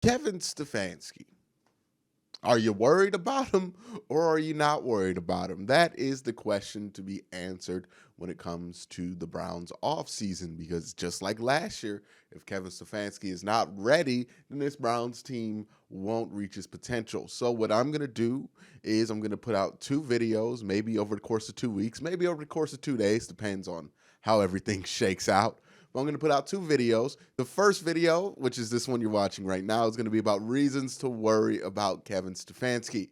Kevin Stefanski. Are you worried about him or are you not worried about him? That is the question to be answered when it comes to the Browns offseason, because just like last year, if Kevin Stefanski is not ready, then this Browns team won't reach its potential. So what I'm going to do is I'm going to put out two videos, maybe over the course of 2 weeks, maybe over the course of 2 days, depends on how everything shakes out. But I'm going to put out two videos. The first video, which is this one you're watching right now, is going to be about reasons to worry about Kevin Stefanski.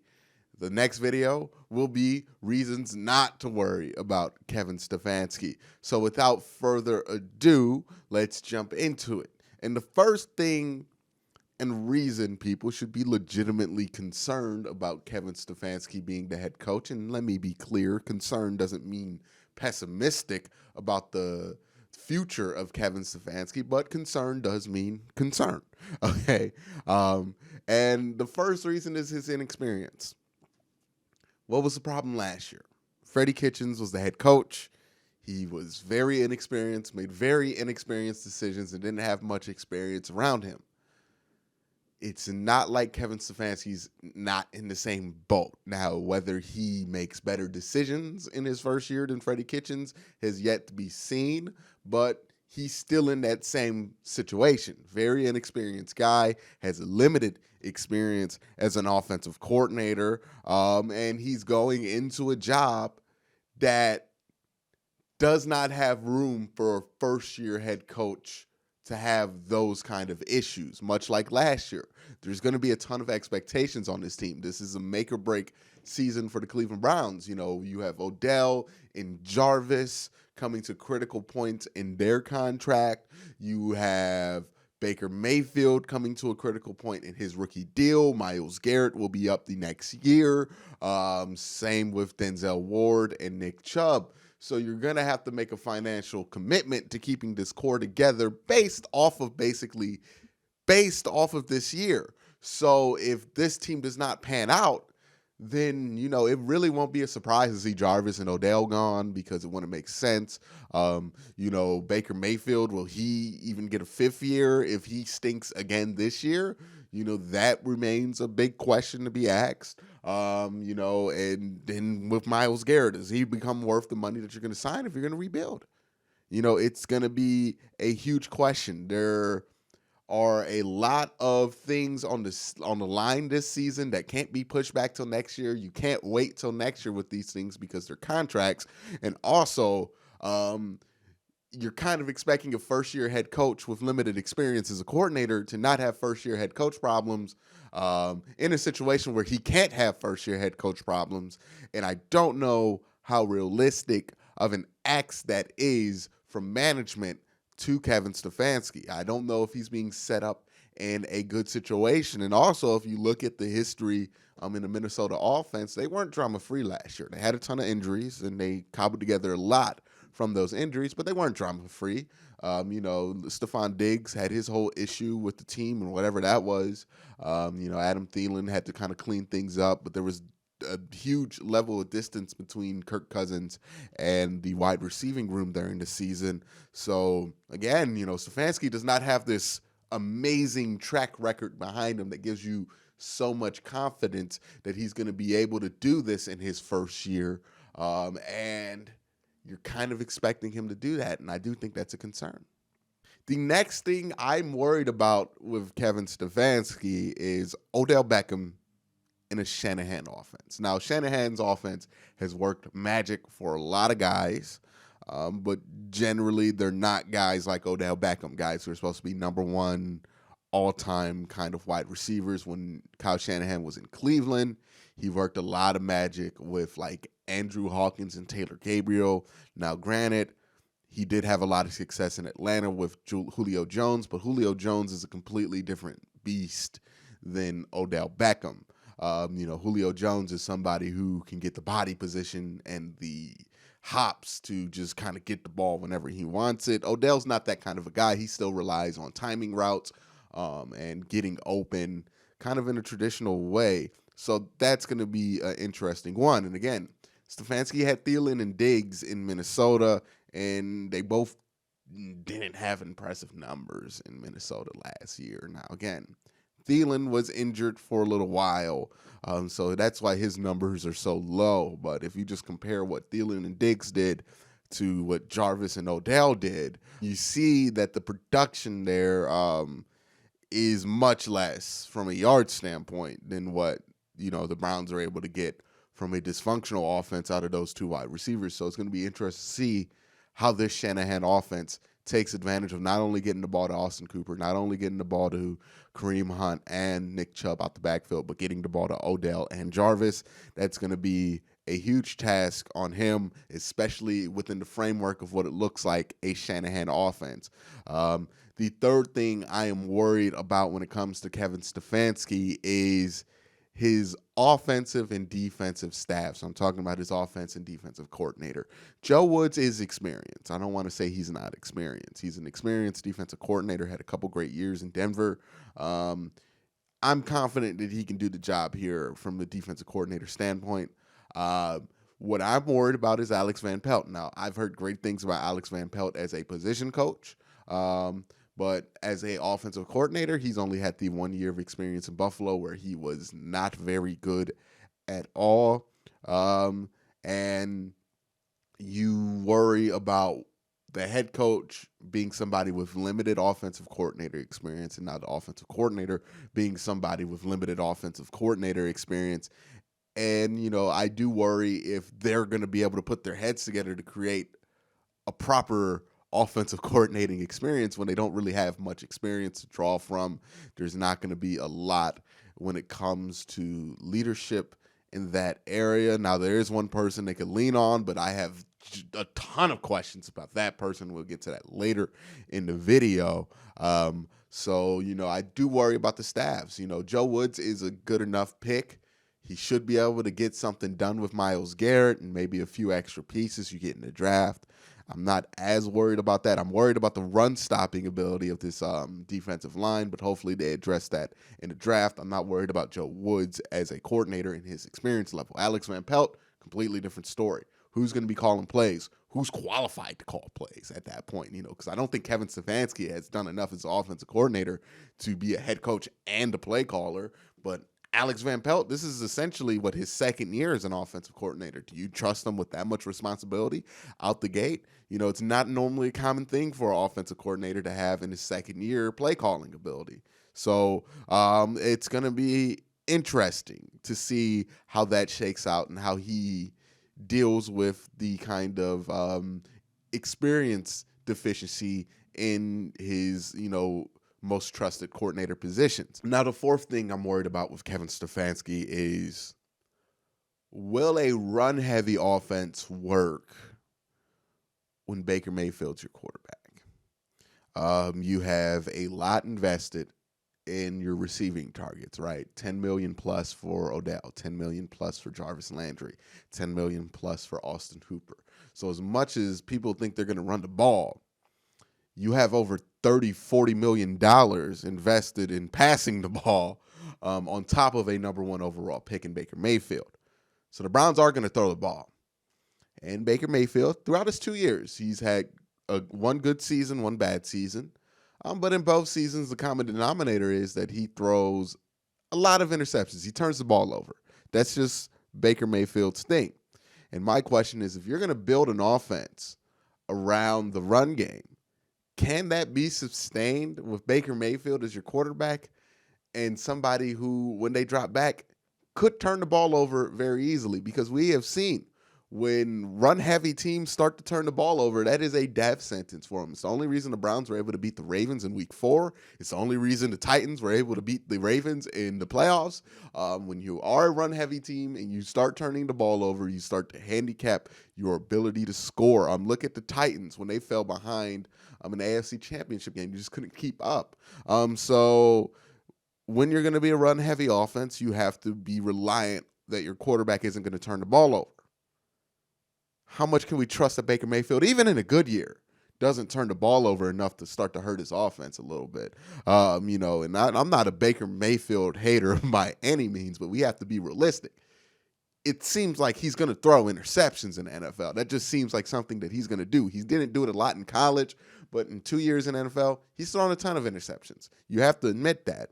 The next video will be reasons not to worry about Kevin Stefanski. So without further ado, let's jump into it. And the first thing and reason people should be legitimately concerned about Kevin Stefanski being the head coach, and let me be clear, concern doesn't mean pessimistic about the future of Kevin Stefanski, but concern does mean concern. Okay. And the first reason is his inexperience. What was the problem last year? Freddie Kitchens was the head coach. He was very inexperienced, made very inexperienced decisions, and didn't have much experience around him. It's not like Kevin Stefanski's not in the same boat. Now, whether he makes better decisions in his first year than Freddie Kitchens has yet to be seen, but he's still in that same situation. Very inexperienced guy, has limited experience as an offensive coordinator, and he's going into a job that does not have room for a first-year head coach to have those kind of issues, much like last year. There's going to be a ton of expectations on this team. This is a make or break season for the Cleveland Browns. You know, you have Odell and Jarvis coming to critical points in their contract. You have Baker Mayfield coming to a critical point in his rookie deal. Myles Garrett will be up the next year. Same with Denzel Ward and Nick Chubb. So you're going to have to make a financial commitment to keeping this core together based off of this year. So if this team does not pan out, then, you know, it really won't be a surprise to see Jarvis and Odell gone, because it wouldn't make sense. Baker Mayfield, will he even get a fifth year if he stinks again this year? You know, that remains a big question to be asked. And then with Myles Garrett, does he become worth the money that you're going to sign if you're going to rebuild? You know, it's going to be a huge question. There are a lot of things on the line this season that can't be pushed back till next year. You can't wait till next year with these things because they're contracts, and also you're kind of expecting a first-year head coach with limited experience as a coordinator to not have first-year head coach problems in a situation where he can't have first-year head coach problems. And I don't know how realistic of an axe that is from management to Kevin Stefanski. I don't know if he's being set up in a good situation. And also, if you look at the history in the Minnesota offense, they weren't drama-free last year. They had a ton of injuries, and they cobbled together a lot from those injuries, but they weren't drama-free. Stephon Diggs had his whole issue with the team and whatever that was. Adam Thielen had to kind of clean things up, but there was a huge level of distance between Kirk Cousins and the wide receiving room during the season. So again, Stefanski does not have this amazing track record behind him that gives you so much confidence that he's going to be able to do this in his first year. And you're kind of expecting him to do that, and I do think that's a concern. The next thing I'm worried about with Kevin Stefanski is Odell Beckham in a Shanahan offense. Now, Shanahan's offense has worked magic for a lot of guys, but generally they're not guys like Odell Beckham, guys who are supposed to be number one all-time kind of wide receivers. When Kyle Shanahan was in Cleveland, he worked a lot of magic with like Andrew Hawkins and Taylor Gabriel. Now, granted, he did have a lot of success in Atlanta with Julio Jones, but Julio Jones is a completely different beast than Odell Beckham. Julio Jones is somebody who can get the body position and the hops to just kind of get the ball whenever he wants it. Odell's not that kind of a guy. He still relies on timing routes and getting open kind of in a traditional way. So that's going to be an interesting one. And again, Stefanski had Thielen and Diggs in Minnesota, and they both didn't have impressive numbers in Minnesota last year. Now, again, Thielen was injured for a little while. So that's why his numbers are so low. But if you just compare what Thielen and Diggs did to what Jarvis and Odell did, you see that the production there is much less from a yard standpoint than what, the Browns are able to get from a dysfunctional offense out of those two wide receivers. So it's going to be interesting to see how this Shanahan offense takes advantage of not only getting the ball to Austin Cooper, not only getting the ball to Kareem Hunt and Nick Chubb out the backfield, but getting the ball to Odell and Jarvis. That's going to be a huge task on him, especially within the framework of what it looks like a Shanahan offense. The third thing I am worried about when it comes to Kevin Stefanski is his offensive and defensive staff. So I'm talking about his offense and defensive coordinator. Joe Woods is experienced. I don't want to say he's not experienced. He's an experienced defensive coordinator, had a couple great years in Denver. I'm confident that he can do the job here from the defensive coordinator standpoint. What I'm worried about is Alex Van Pelt. Now, I've heard great things about Alex Van Pelt as a position coach. But as a offensive coordinator, he's only had the 1 year of experience in Buffalo where he was not very good at all. And you worry about the head coach being somebody with limited offensive coordinator experience and not the offensive coordinator being somebody with limited offensive coordinator experience. And, I do worry if they're going to be able to put their heads together to create a proper offensive coordinating experience when they don't really have much experience to draw from. There's not going to be a lot when it comes to leadership in that area. Now, there is one person they could lean on, but I have a ton of questions about that person. We'll get to that later in the video. So, I do worry about the staffs. Joe Woods is a good enough pick. He should be able to get something done with Myles Garrett and maybe a few extra pieces you get in the draft. I'm not as worried about that. I'm worried about the run-stopping ability of this defensive line, but hopefully they address that in the draft. I'm not worried about Joe Woods as a coordinator and his experience level. Alex Van Pelt, completely different story. Who's going to be calling plays? Who's qualified to call plays at that point? Because I don't think Kevin Stefanski has done enough as an offensive coordinator to be a head coach and a play caller, but Alex Van Pelt, this is essentially what his second year as an offensive coordinator. Do you trust him with that much responsibility out the gate? It's not normally a common thing for an offensive coordinator to have in his second year play calling ability. So it's going to be interesting to see how that shakes out and how he deals with the kind of experience deficiency in his, most trusted coordinator positions. Now, the fourth thing I'm worried about with Kevin Stefanski is, will a run-heavy offense work when Baker Mayfield's your quarterback? You have a lot invested in your receiving targets, right? $10 million plus for Odell, $10 million plus for Jarvis Landry, $10 million plus for Austin Hooper. So as much as people think they're going to run the ball, you have over $30-40 million invested in passing the ball on top of a number one overall pick in Baker Mayfield. So the Browns are going to throw the ball. And Baker Mayfield, throughout his 2 years, he's had one good season, one bad season. But in both seasons, the common denominator is that he throws a lot of interceptions. He turns the ball over. That's just Baker Mayfield's thing. And my question is, if you're going to build an offense around the run game, can that be sustained with Baker Mayfield as your quarterback and somebody who, when they drop back, could turn the ball over very easily? Because we have seen when run-heavy teams start to turn the ball over, that is a death sentence for them. It's the only reason the Browns were able to beat the Ravens in Week 4. It's the only reason the Titans were able to beat the Ravens in the playoffs. When you are a run-heavy team and you start turning the ball over, you start to handicap your ability to score. Look at the Titans when they fell behind an AFC Championship game. You just couldn't keep up. So when you're going to be a run-heavy offense, you have to be reliant that your quarterback isn't going to turn the ball over. How much can we trust that Baker Mayfield, even in a good year, doesn't turn the ball over enough to start to hurt his offense a little bit? And I'm not a Baker Mayfield hater by any means, but we have to be realistic. it seems like he's going to throw interceptions in the NFL. That just seems like something that he's going to do. He didn't do it a lot in college, but in 2 years in NFL, he's thrown a ton of interceptions. You have to admit that.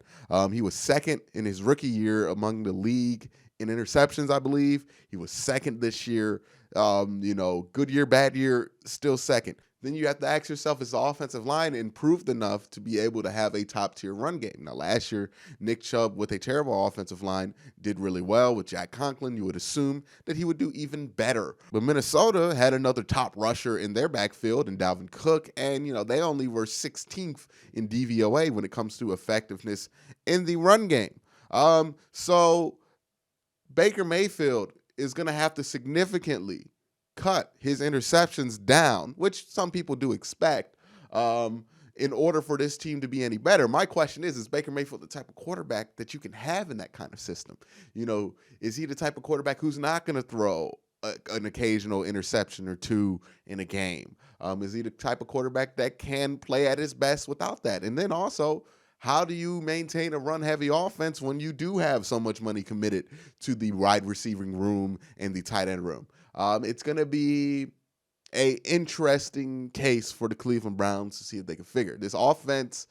He was second in his rookie year among the league in interceptions, I believe. He was second this year. Good year, bad year, still second. Then you have to ask yourself, is the offensive line improved enough to be able to have a top-tier run game? Now, last year, Nick Chubb, with a terrible offensive line, did really well. With Jack Conklin, you would assume that he would do even better. But Minnesota had another top rusher in their backfield in Dalvin Cook, and, they only were 16th in DVOA when it comes to effectiveness in the run game. So Baker Mayfield is going to have to significantly cut his interceptions down, which some people do expect, in order for this team to be any better. My question is Baker Mayfield the type of quarterback that you can have in that kind of system? Is he the type of quarterback who's not going to throw an occasional interception or two in a game? Is he the type of quarterback that can play at his best without that? And then also, how do you maintain a run-heavy offense when you do have so much money committed to the wide receiving room and the tight end room? It's going to be an interesting case for the Cleveland Browns to see if they can figure. This offense,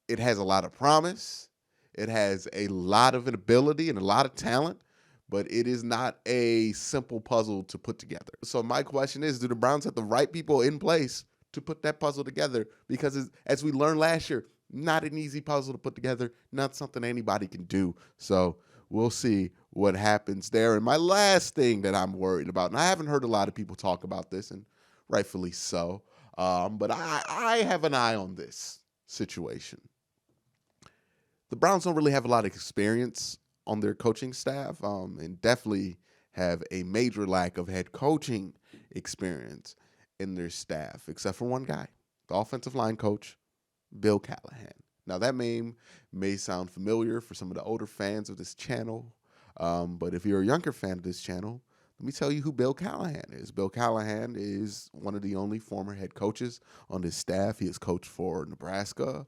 it has a lot of promise. It has a lot of ability and a lot of talent, but it is not a simple puzzle to put together. So my question is, do the Browns have the right people in place to put that puzzle together? Because as we learned last year, not an easy puzzle to put together, not something anybody can do. So we'll see what happens there. And my last thing that I'm worried about, and I haven't heard a lot of people talk about this, and rightfully so, but I have an eye on this situation. The Browns don't really have a lot of experience on their coaching staff, and definitely have a major lack of head coaching experience in their staff, except for one guy, the offensive line coach, Bill Callahan. Now, that name may sound familiar for some of the older fans of this channel, but if you're a younger fan of this channel, let me tell you who Bill Callahan is. Bill Callahan is one of the only former head coaches on this staff. He has coached for Nebraska.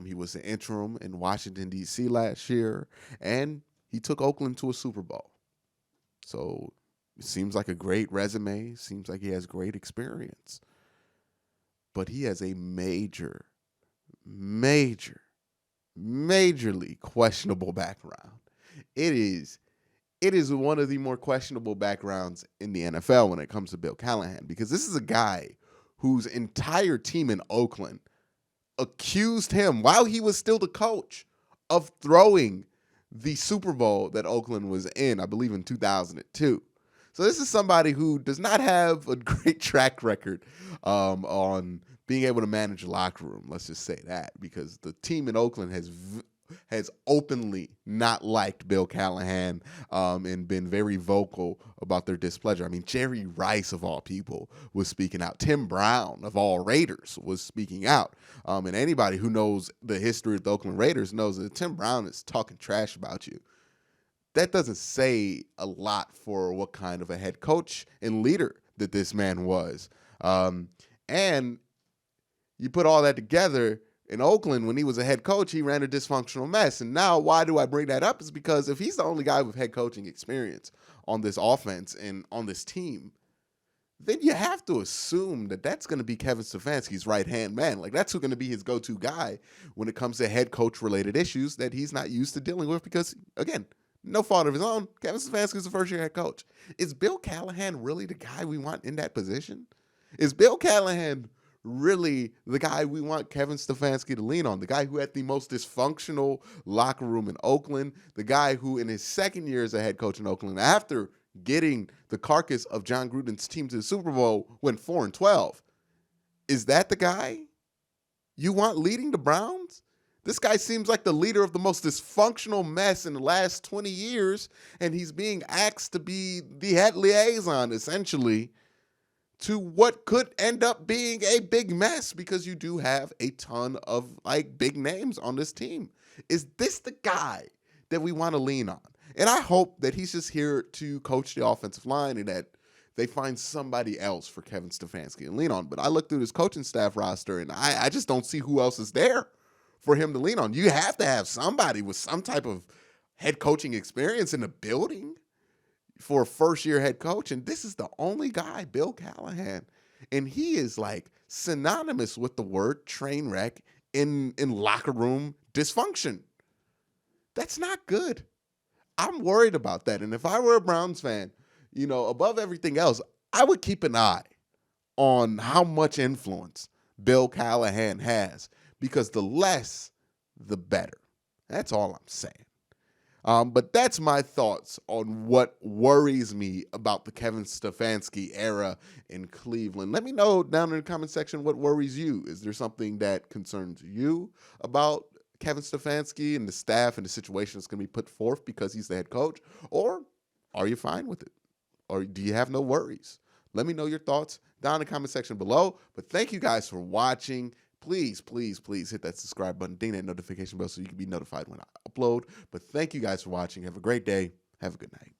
He was an interim in Washington, D.C. last year, and he took Oakland to a Super Bowl. So it seems like a great resume. Seems like he has great experience. But he has a majorly questionable background. It is one of the more questionable backgrounds in the NFL when it comes to Bill Callahan, because this is a guy whose entire team in Oakland accused him, while he was still the coach, of throwing the Super Bowl that Oakland was in, I believe in 2002. So this is somebody who does not have a great track record on being able to manage a locker room. Let's just say that, because the team in Oakland has openly not liked Bill Callahan and been very vocal about their displeasure. I mean, Jerry Rice, of all people, was speaking out. Tim Brown, of all Raiders, was speaking out. And anybody who knows the history of the Oakland Raiders knows that Tim Brown is talking trash about you. That doesn't say a lot for what kind of a head coach and leader that this man was. And you put all that together, in Oakland, when he was a head coach, he ran a dysfunctional mess. And now, why do I bring that up? Is because if he's the only guy with head coaching experience on this offense and on this team, then you have to assume that that's going to be Kevin Stefanski's right-hand man. Like, that's who's going to be his go-to guy when it comes to head coach-related issues that he's not used to dealing with because, again, no fault of his own, Kevin Stefanski's the first-year head coach. Is Bill Callahan really the guy we want in that position? Is Bill Callahan really the guy we want Kevin Stefanski to lean on, the guy who had the most dysfunctional locker room in Oakland, the guy who in his second year as a head coach in Oakland, after getting the carcass of John Gruden's team to the Super Bowl, went 4-12. Is that the guy you want leading the Browns? This guy seems like the leader of the most dysfunctional mess in the last 20 years, and he's being asked to be the head liaison, essentially, to what could end up being a big mess because you do have a ton of big names on this team. Is this the guy that we want to lean on? And I hope that he's just here to coach the offensive line and that they find somebody else for Kevin Stefanski to lean on. But I look through this coaching staff roster and I just don't see who else is there for him to lean on. You have to have somebody with some type of head coaching experience in the building for a first-year head coach, and this is the only guy, Bill Callahan, and he is like synonymous with the word train wreck in locker room dysfunction. That's not good. I'm worried about that. And if I were a Browns fan, above everything else, I would keep an eye on how much influence Bill Callahan has, because the less, the better. That's all I'm saying. But that's my thoughts on what worries me about the Kevin Stefanski era in Cleveland. Let me know down in the comment section what worries you. Is there something that concerns you about Kevin Stefanski and the staff and the situation that's going to be put forth because he's the head coach? Or are you fine with it? Or do you have no worries? Let me know your thoughts down in the comment section below. But thank you guys for watching. Please, please, please hit that subscribe button, ding that notification bell so you can be notified when I upload. But thank you guys for watching. Have a great day. Have a good night.